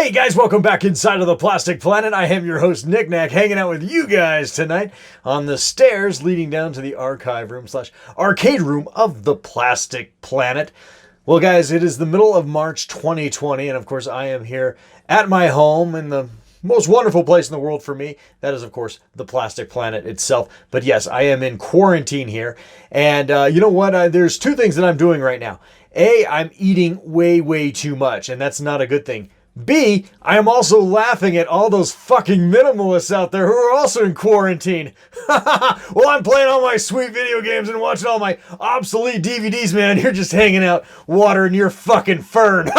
Hey guys, welcome back inside of the Plastic Planet. I am your host, Knick-Knack, hanging out with you guys tonight on the stairs leading down to the archive room / arcade room of the Plastic Planet. Well guys, it is the middle of March 2020, and of course I am here at my home in the most wonderful place in the world for me. That is, of course, the Plastic Planet itself. But yes, I am in quarantine here. And you know what? There's two things that I'm doing right now. A, I'm eating way too much, and that's not a good thing. B, I am also laughing at all those fucking minimalists out there who are also in quarantine. Well, I'm playing all my sweet video games and watching all my obsolete DVDs, man. You're just hanging out, watering your fucking fern.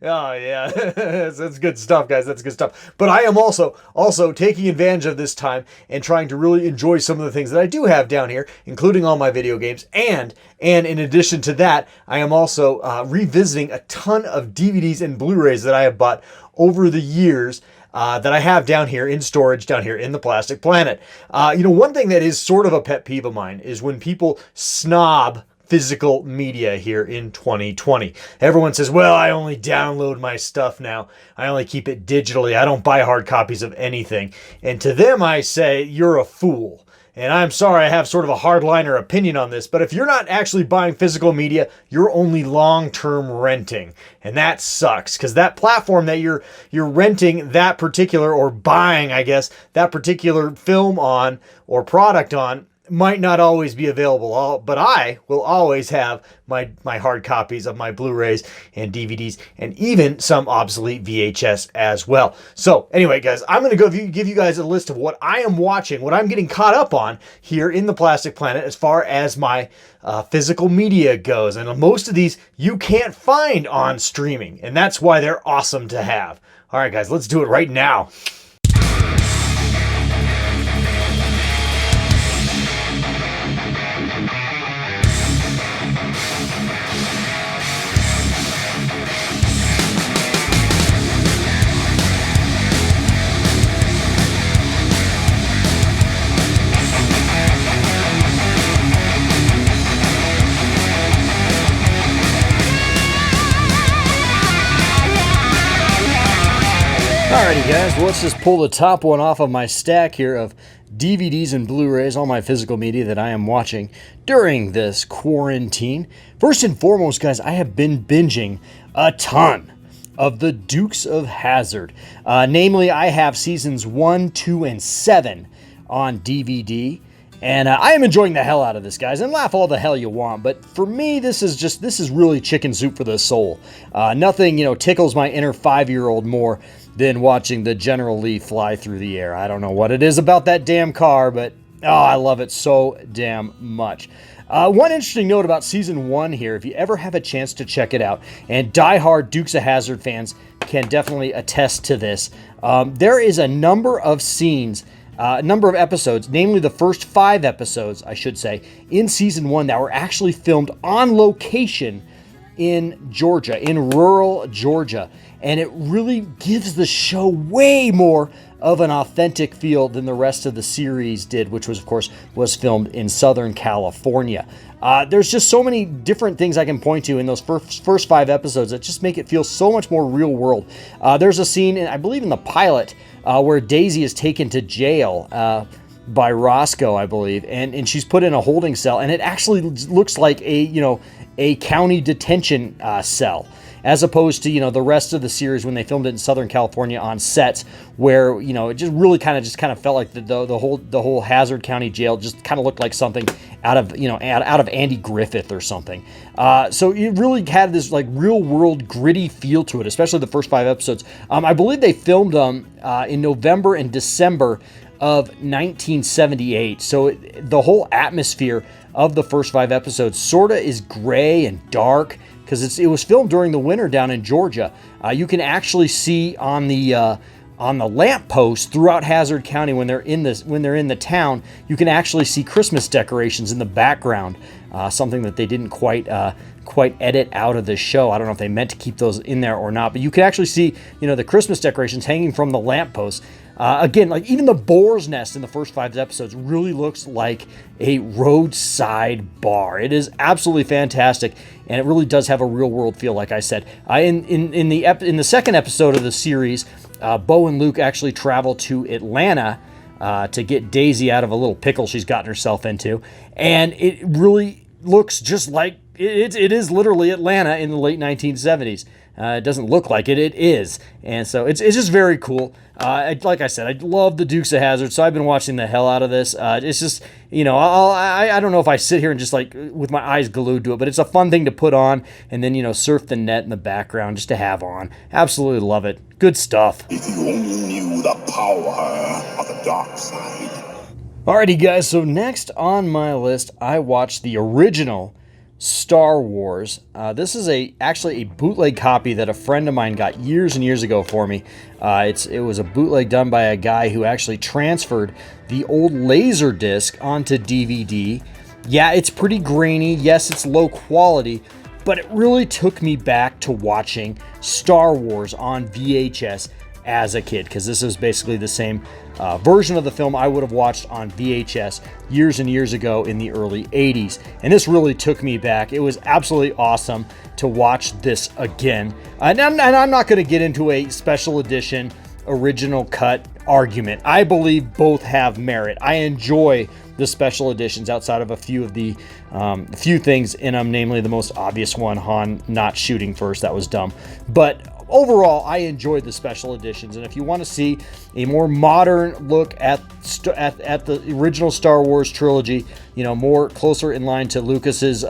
Oh, yeah. That's good stuff, guys. That's good stuff. But I am also taking advantage of this time and trying to really enjoy some of the things that I do have down here, including all my video games. And in addition to that, I am also revisiting a ton of DVDs and Blu-rays that I have bought over the years that I have down here in storage down here in the Plastic Planet. One thing that is sort of a pet peeve of mine is when people snob physical media here in 2020. Everyone says, well, I only download my stuff now. I only keep it digitally. I don't buy hard copies of anything. And to them, I say, you're a fool. And I'm sorry I have sort of a hardliner opinion on this, but if you're not actually buying physical media, you're only long-term renting. And that sucks, because that platform that you're renting that particular, or buying, I guess, that particular film on or product on might not always be available, but I will always have my hard copies of my Blu-rays and DVDs, and even some obsolete VHS as well. So anyway, guys, I'm going to give you guys a list of what I am watching, what I'm getting caught up on here in the Plastic Planet as far as my physical media goes. And most of these you can't find on streaming, and that's why they're awesome to have. All right, guys, let's do it right now. Alrighty guys, well, let's just pull the top one off of my stack here of DVDs and Blu-rays, all my physical media that I am watching during this quarantine. First and foremost, guys, I have been binging a ton of the Dukes of Hazzard. Namely, I have seasons 1, 2, and 7 on DVD. And I am enjoying the hell out of this, guys, and laugh all the hell you want. But for me, this is really chicken soup for the soul. Nothing, tickles my inner 5-year-old more than watching the General Lee fly through the air. I don't know what it is about that damn car, but I love it so damn much. One interesting note about season 1 here, if you ever have a chance to check it out, and diehard Dukes of Hazzard fans can definitely attest to this, there is a number of scenes, a number of episodes, namely the first 5 episodes, I should say, in season 1 that were actually filmed on location in Georgia, in rural Georgia. And it really gives the show way more of an authentic feel than the rest of the series did, which was, of course, was filmed in Southern California. There's just so many different things I can point to in those first 5 episodes that just make it feel so much more real world. There's a scene, I believe in the pilot, where Daisy is taken to jail by Roscoe, I believe, and she's put in a holding cell, and it actually looks like a county detention cell, as opposed to, the rest of the series when they filmed it in Southern California on sets where, it just really kind of felt like the whole Hazzard County jail just kind of looked like something out of Andy Griffith or something. So it really had this like real world gritty feel to it, especially the first 5 episodes. I believe they filmed them in November and December of 1978. So the whole atmosphere of the first 5 episodes sort of is gray and dark, because it was filmed during the winter down in Georgia. You can actually see on the lampposts throughout Hazzard County when they're in the town, you can actually see Christmas decorations in the background. Something that they didn't quite edit out of the show. I don't know if they meant to keep those in there or not, but you can actually see the Christmas decorations hanging from the lampposts. Again, like even the boar's nest in the first 5 episodes really looks like a roadside bar. It is absolutely fantastic, and it really does have a real world feel. Like I said, in the second episode of the series, Bo and Luke actually travel to Atlanta to get Daisy out of a little pickle she's gotten herself into, and it really looks just like it is literally Atlanta in the late 1970s. It doesn't look like it. It is. And so it's just very cool. Like I said, I love the Dukes of Hazzard, so I've been watching the hell out of this. It's just, I don't know if I sit here and just like with my eyes glued to it, but it's a fun thing to put on and then, surf the net in the background just to have on. Absolutely love it. Good stuff. If you only knew the power of the dark side. Alrighty, guys. So next on my list, I watched the original Star Wars. This is actually a bootleg copy that a friend of mine got years and years ago for me. It was a bootleg done by a guy who actually transferred the old Laserdisc onto DVD. Yeah, it's pretty grainy. Yes, it's low quality, but it really took me back to watching Star Wars on VHS as a kid, because this is basically the same version of the film I would have watched on VHS years and years ago in the early 80s. And this really took me back. It was absolutely awesome to watch this again. And I'm not going to get into a special edition original cut argument. I believe both have merit. I enjoy the special editions outside of a few of the few things in them, namely the most obvious one, Han not shooting first. That was dumb. But overall, I enjoyed the special editions, and if you want to see a more modern look at the original Star Wars trilogy, more closer in line to Lucas's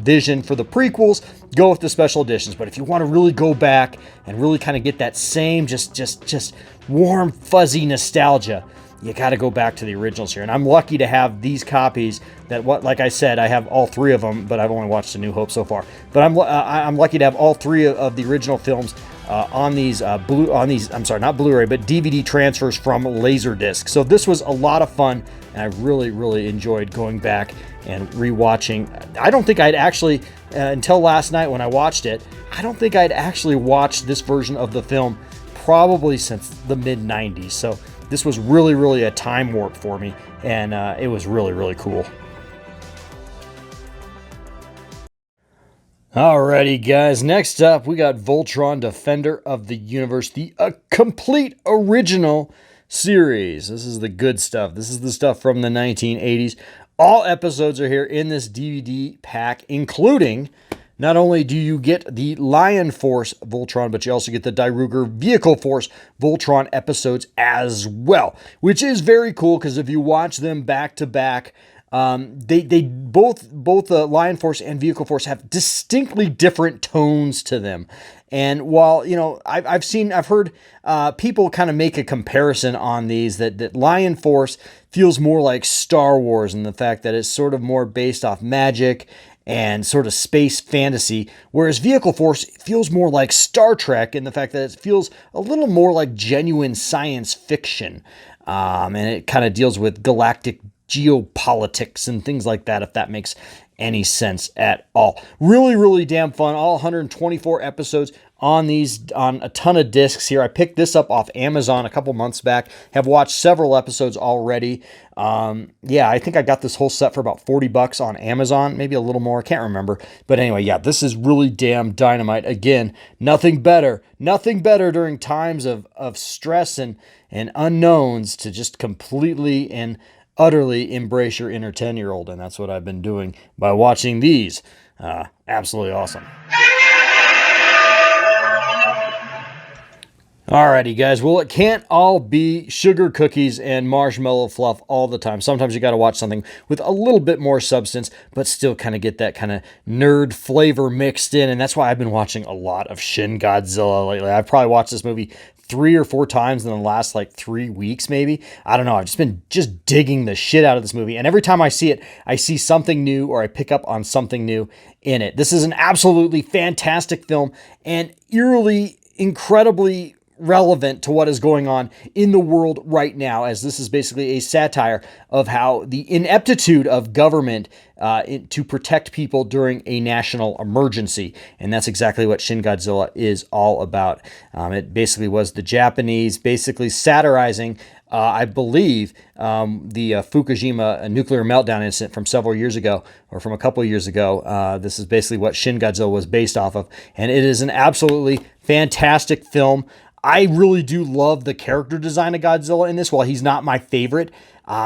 vision for the prequels, go with the special editions. But if you want to really go back and really kind of get that same just warm, fuzzy nostalgia, you got to go back to the originals here. And I'm lucky to have these copies like I said, I have all 3 of them, but I've only watched A New Hope so far. But I'm lucky to have all 3 of the original films on these not Blu-ray, but DVD transfers from Laserdisc. So this was a lot of fun, and I really, really enjoyed going back and rewatching. I don't think I'd actually, until last night when I watched it, I don't think I'd actually watched this version of the film probably since the mid-90s. So this was really, really a time warp for me, and it was really, really cool. Alrighty, guys. Next up, we got Voltron, Defender of the Universe, the complete original series. This is the good stuff. This is the stuff from the 1980s. All episodes are here in this DVD pack, including not only do you get the Lion Force Voltron, but you also get the Dairugger Vehicle Force Voltron episodes as well, which is very cool because if you watch them back to back, they both Lion Force and Vehicle Force have distinctly different tones to them. And while, I've heard people kind of make a comparison on these that Lion Force feels more like Star Wars in the fact that it's sort of more based off magic and sort of space fantasy, whereas Vehicle Force feels more like Star Trek in the fact that it feels a little more like genuine science fiction. And it kind of deals with galactic geopolitics and things like that, if that makes any sense at all. Really, really damn fun. All 124 episodes on a ton of discs here. I picked this up off Amazon a couple months back. Have watched several episodes already. I think I got this whole set for about $40 on Amazon, maybe a little more. I can't remember. But anyway, yeah, this is really damn dynamite. Again, nothing better during times of stress and unknowns to just completely and utterly embrace your inner 10-year-old. And that's what I've been doing by watching these. Absolutely awesome. Alrighty, guys. Well, it can't all be sugar cookies and marshmallow fluff all the time. Sometimes you got to watch something with a little bit more substance, but still kind of get that kind of nerd flavor mixed in. And that's why I've been watching a lot of Shin Godzilla lately. I've probably watched this movie 3 or 4 times in the last 3 weeks, maybe. I don't know. I've just been digging the shit out of this movie. And every time I see it, I see something new or I pick up on something new in it. This is an absolutely fantastic film and eerily, incredibly relevant to what is going on in the world right now, as this is basically a satire of how the ineptitude of government to protect people during a national emergency. And that's exactly what Shin Godzilla is all about. It basically was the Japanese basically satirizing I believe the Fukushima nuclear meltdown incident from several years ago, or from a couple years ago. This is basically what Shin Godzilla was based off of, and it is an absolutely fantastic film. I really do love the character design of Godzilla in this. While he's not my favorite,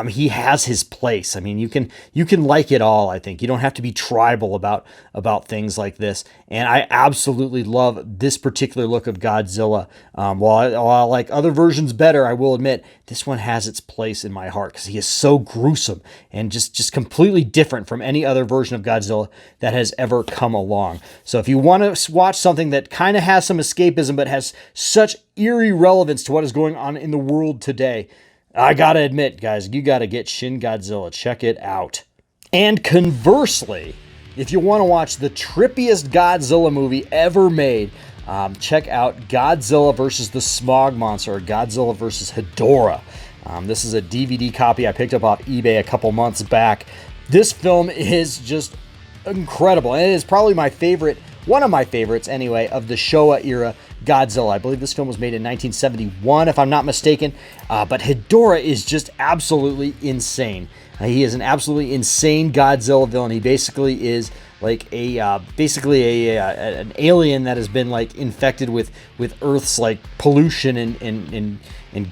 he has his place. I mean, you can like it all. I think you don't have to be tribal about things like this. And I absolutely love this particular look of Godzilla. While I like other versions better, I will admit this one has its place in my heart because he is so gruesome and just completely different from any other version of Godzilla that has ever come along. So if you want to watch something that kind of has some escapism but has such eerie relevance to what is going on in the world today, I gotta admit, guys, you gotta get Shin Godzilla. Check it out. And conversely, if you want to watch the trippiest Godzilla movie ever made, check out Godzilla vs. the Smog Monster, or Godzilla vs. Hedorah. This is a DVD copy I picked up off eBay a couple months back. This film is just incredible, and it is probably my favorite, one of my favorites anyway, of the Showa era Godzilla. I believe this film was made in 1971, if I'm not mistaken. But Hedorah is just absolutely insane. He is an absolutely insane Godzilla villain. He basically is like an alien that has been like infected with Earth's like pollution and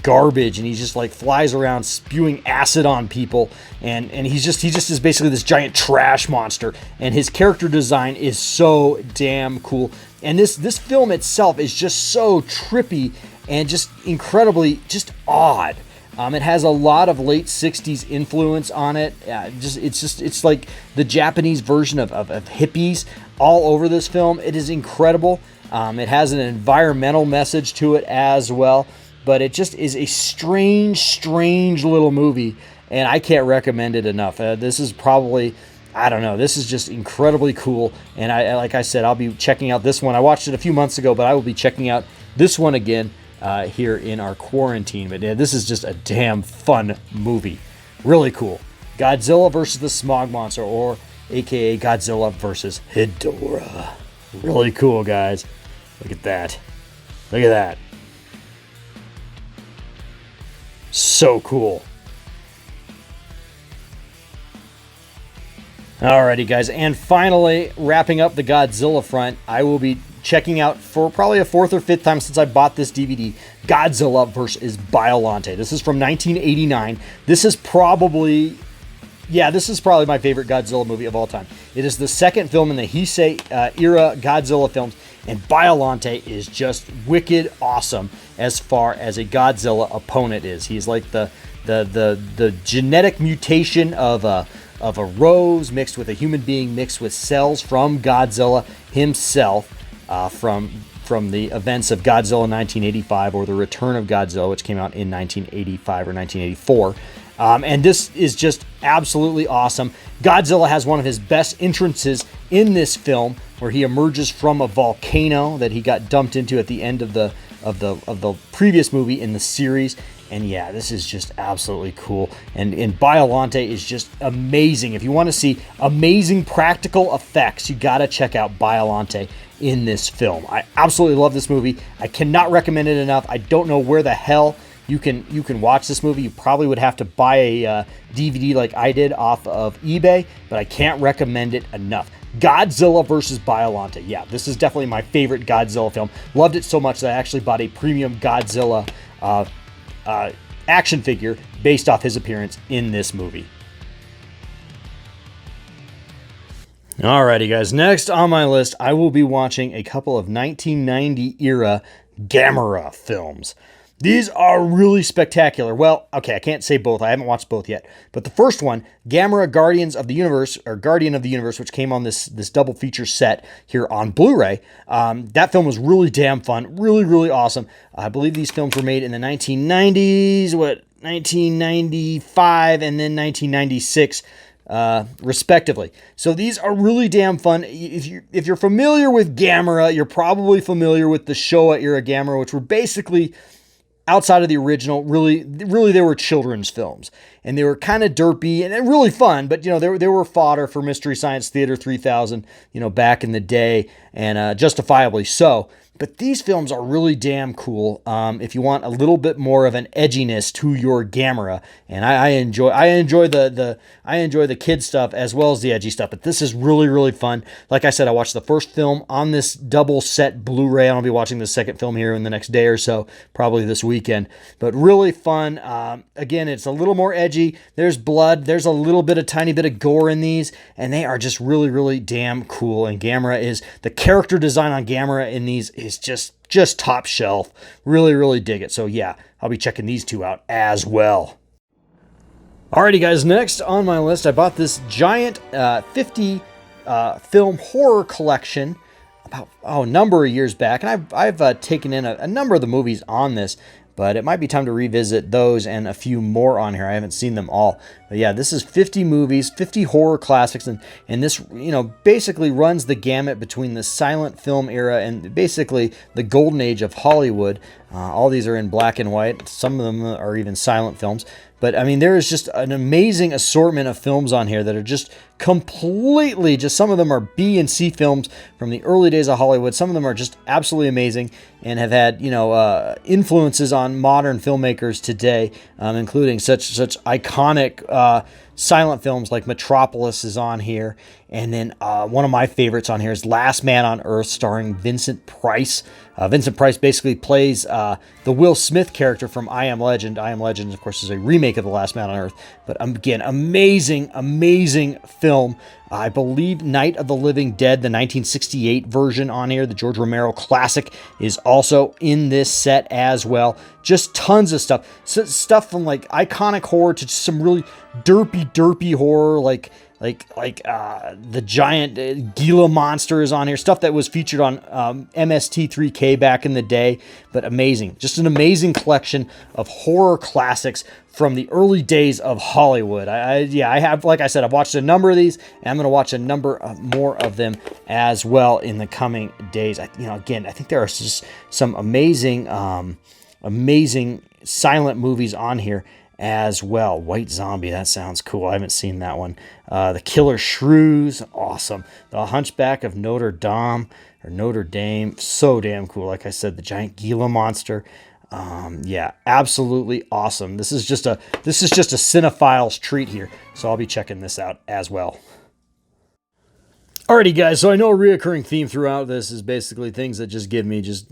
garbage, and he just like flies around spewing acid on people, and he just is basically this giant trash monster. And his character design is so damn cool. And this film itself is just so trippy and just incredibly just odd. It has a lot of late 60s influence on it. It's like the Japanese version of hippies all over this film. It is incredible. It has an environmental message to it as well. But it just is a strange little movie, and I can't recommend it enough. This is probably, I don't know, this is just incredibly cool. And like I said, I'll be checking out this one. I watched it a few months ago, but I will be checking out this one again here in our quarantine. But yeah, this is just a damn fun movie. Really cool. Godzilla versus the Smog Monster, or aka Godzilla versus Hedorah. Really cool, guys. Look at that. Look at that. So cool. Alrighty, guys, and finally, wrapping up the Godzilla front, I will be checking out for probably a fourth or fifth time since I bought this DVD, Godzilla vs. Biollante. This is from 1989. This is probably my favorite Godzilla movie of all time. It is the second film in the Heisei era Godzilla films, and Biollante is just wicked awesome as far as a Godzilla opponent is. He's like the genetic mutation of a rose mixed with a human being mixed with cells from Godzilla himself, from the events of Godzilla 1985, or the Return of Godzilla, which came out in 1985 or 1984. And this is just absolutely awesome. Godzilla has one of his best entrances in this film, where he emerges from a volcano that he got dumped into at the end of the previous movie in the series. And yeah, this is just absolutely cool. And Biollante is just amazing. If you want to see amazing practical effects, you got to check out Biollante in this film. I absolutely love this movie. I cannot recommend it enough. I don't know where the hell you can watch this movie. You probably would have to buy a DVD like I did off of eBay, but I can't recommend it enough. Godzilla vs. Biollante. Yeah, this is definitely my favorite Godzilla film. Loved it so much that I actually bought a premium Godzilla action figure based off his appearance in this movie. Alrighty, guys. Next on my list, I will be watching a couple of 1990 era Gamera films. These are really spectacular. Well, okay, I can't say both. I haven't watched both yet. But the first one, Gamera Guardians of the Universe, or Guardian of the Universe, which came on this double feature set here on Blu-ray. That film was really damn fun. Really, really awesome. I believe these films were made in the 1990s, 1995, and then 1996, respectively. So these are really damn fun. If you're familiar with Gamera, you're probably familiar with the Showa era Gamera, which were basically, outside of the original, really they were children's films. and they were kind of derpy and really fun, but they were fodder for Mystery Science Theater 3000, back in the day, and justifiably so. But these films are really damn cool. If you want a little bit more of an edginess to your Gamera, and I enjoy the kid stuff as well as the edgy stuff. But this is really, really fun. Like I said, I watched the first film on this double set Blu-ray. I'll be watching the second film here in the next day or so, probably this weekend. But really fun. Again, it's a little more edgy. There's blood. There's a tiny bit of gore in these, and they are just really, really damn cool. And the character design on Gamera in these is just top shelf. Really, really dig it. So yeah, I'll be checking these two out as well. Alrighty guys, next on my list, I bought this giant 50 film horror collection about a number of years back, and I've taken in a number of the movies on this, but it might be time to revisit those and a few more on here. I haven't seen them all. But yeah, this is 50 movies, 50 horror classics, and this, basically runs the gamut between the silent film era and basically the golden age of Hollywood. All these are in black and white. Some of them are even silent films. But I mean, there is just an amazing assortment of films on here that are just completely, some of them are B and C films from the early days of Hollywood. Some of them are just absolutely amazing and have had, influences on modern filmmakers today, including such iconic silent films like Metropolis is on here. And then one of my favorites on here is Last Man on Earth, starring Vincent Price. Vincent Price basically plays the Will Smith character from I Am Legend. I Am Legend, of course, is a remake of The Last Man on Earth. But again, amazing, amazing film. I believe Night of the Living Dead, the 1968 version on here, the George Romero classic, is also in this set as well. Just tons of stuff. Stuff from like iconic horror to some really derpy horror, like the giant Gila monster is on here. Stuff that was featured on MST3K back in the day, but amazing. Just an amazing collection of horror classics from the early days of Hollywood. I have, like I said, I've watched a number of these, and I'm going to watch a number of more of them as well in the coming days. Again, I think there are just some amazing silent movies on here as well. White Zombie, that sounds cool. I haven't seen that one. The Killer Shrews, awesome. The Hunchback of Notre Dame, so damn cool. Like I said, the giant Gila monster. Yeah, absolutely awesome. This is just a cinephile's treat here. So I'll be checking this out as well. Alrighty guys, so I know a reoccurring theme throughout this is basically things that just give me just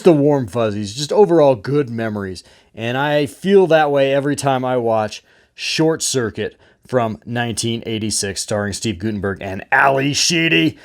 the warm fuzzies, just overall good memories. And I feel that way every time I watch Short Circuit from 1986, starring Steve Guttenberg and Ali Sheedy.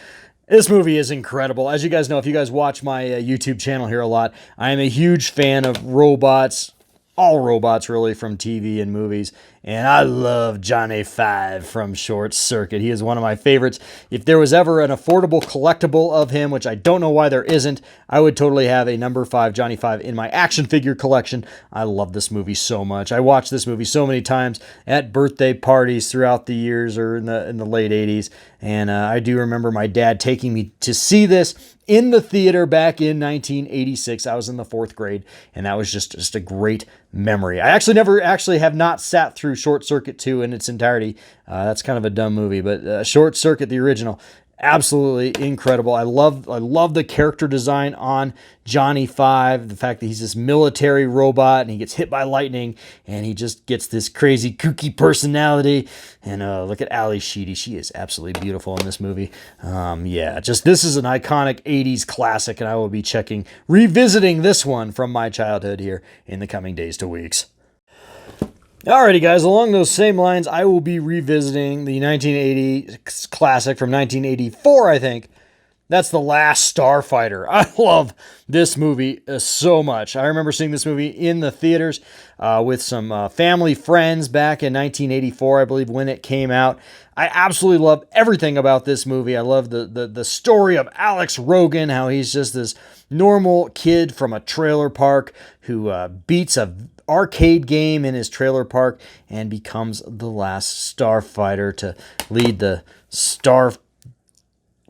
This movie is incredible. As you guys know, if you guys watch my YouTube channel here a lot, I am a huge fan of robots, all robots really, from TV and movies. And I love Johnny Five from Short Circuit. He is one of my favorites. If there was ever an affordable collectible of him, which I don't know why there isn't, I would totally have a number 5 Johnny Five in my action figure collection. I love this movie so much. I watched this movie so many times at birthday parties throughout the years, or in the late 80s. And I do remember my dad taking me to see this in the theater back in 1986. I was in the 4th grade, and that was just a great memory. I have not sat through Short Circuit 2 in its entirety. That's kind of a dumb movie, but Short Circuit, the original, absolutely incredible. I love the character design on Johnny Five. The fact that he's this military robot and he gets hit by lightning and he just gets this crazy kooky personality. And look at Ali Sheedy. She is absolutely beautiful in this movie. This is an iconic 80s classic, and I will be revisiting this one from my childhood here in the coming days to weeks. Alrighty guys, along those same lines, I will be revisiting the 1980 classic from 1984, I think. That's The Last Starfighter. I love this movie so much. I remember seeing this movie in the theaters with some family friends back in 1984, I believe, when it came out. I absolutely love everything about this movie. I love the story of Alex Rogan, how he's just this normal kid from a trailer park who beats a arcade game in his trailer park and becomes the last starfighter to lead the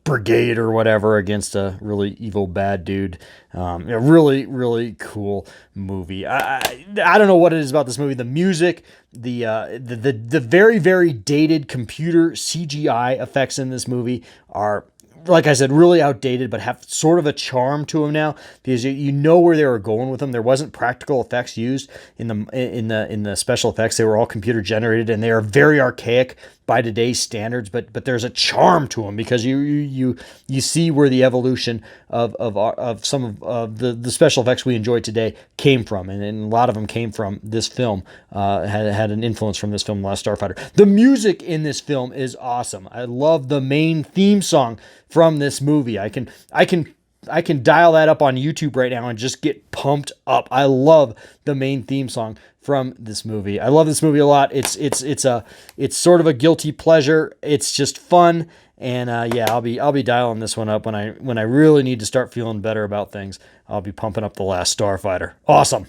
brigade or whatever against a really evil bad dude. A really, really cool movie. I don't know what it is about this movie. The music, the very, very dated computer CGI effects in this movie are, like I said, really outdated, but have sort of a charm to them now, because you know where they were going with them. There wasn't practical effects used in the special effects. They were all computer generated, and they are very archaic by today's standards. But there's a charm to them, because you see where the evolution of some of the special effects we enjoy today came from, and a lot of them came from this film. Had an influence from this film, Last Starfighter. The music in this film is awesome. I love the main theme song from this movie. I can dial that up on YouTube right now and just get pumped up. I love the main theme song from this movie. I love this movie a lot. It's sort of a guilty pleasure. It's just fun, and yeah, I'll be dialing this one up when I really need to start feeling better about things. I'll be pumping up The Last Starfighter. Awesome.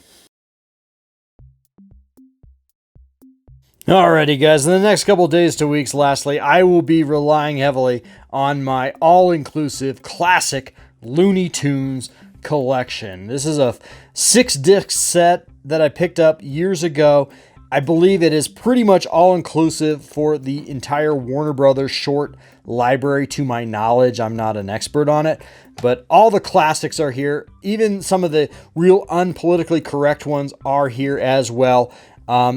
Alrighty, guys, in the next couple days to weeks, lastly, I will be relying heavily on my all-inclusive classic Looney Tunes collection. This is a 6-disc set that I picked up years ago. I believe it is pretty much all-inclusive for the entire Warner Brothers short library, to my knowledge. I'm not an expert on it, but all the classics are here. Even some of the real unpolitically correct ones are here as well.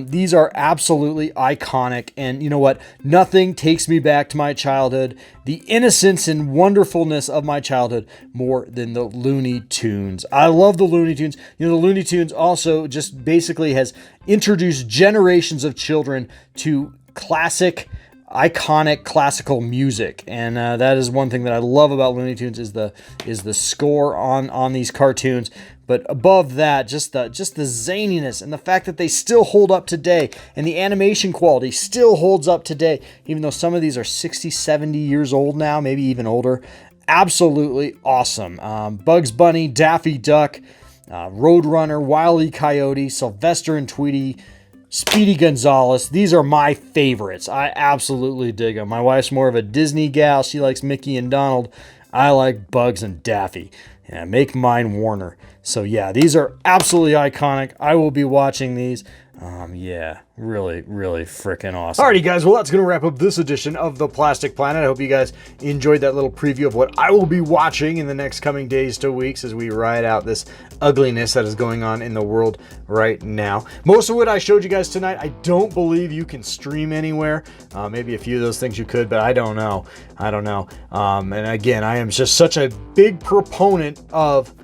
These are absolutely iconic, and you know what? Nothing takes me back to my childhood, the innocence and wonderfulness of my childhood, more than the Looney Tunes. I love the Looney Tunes. You know, the Looney Tunes also just basically has introduced generations of children to iconic classical music, and that is one thing that I love about Looney Tunes is the score on these cartoons. But above that, just the zaniness and the fact that they still hold up today, and the animation quality still holds up today, even though some of these are 60, 70 years old now, maybe even older. Absolutely awesome. Bugs Bunny, Daffy Duck, Roadrunner, Wile E. Coyote, Sylvester and Tweety, Speedy Gonzales. These are my favorites. I absolutely dig them. My wife's more of a Disney gal. She likes Mickey and Donald. I like Bugs and Daffy. Yeah, make mine Warner. So yeah, these are absolutely iconic. I will be watching these. Yeah, really, really freaking awesome. Alrighty, guys. Well, that's going to wrap up this edition of The Plastic Planet. I hope you guys enjoyed that little preview of what I will be watching in the next coming days to weeks as we ride out this ugliness that is going on in the world right now. Most of what I showed you guys tonight, I don't believe you can stream anywhere. Maybe a few of those things you could, but I don't know. And again, I am just such a big proponent of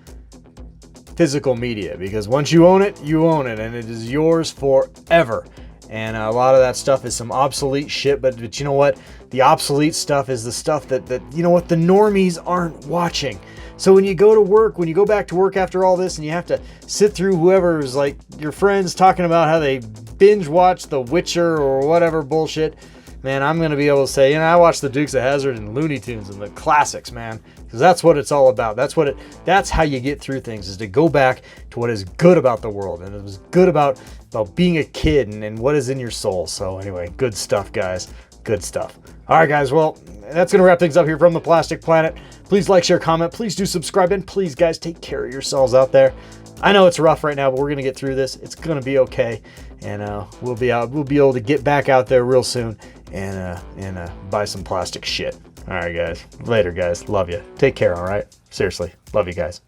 physical media, because once you own it, and it is yours forever. And a lot of that stuff is some obsolete shit, but you know what? The obsolete stuff is the stuff that you know what, the normies aren't watching. So when you go to work, when you go back to work after all this, and you have to sit through whoever's like your friends talking about how they binge watch The Witcher or whatever bullshit, man, I'm going to be able to say, I watched the Dukes of Hazzard and Looney Tunes and the classics, man, because that's what it's all about. That's how you get through things, is to go back to what is good about the world, and it was good about being a kid and what is in your soul. So anyway, good stuff, guys. Good stuff. All right, guys. Well, that's going to wrap things up here from The Plastic Planet. Please like, share, comment. Please do subscribe, and please, guys, take care of yourselves out there. I know it's rough right now, but we're going to get through this. It's going to be okay, and we'll be able to get back out there real soon and buy some plastic shit. All right, guys. Later, guys. Love you. Take care, all right? Seriously. Love you guys.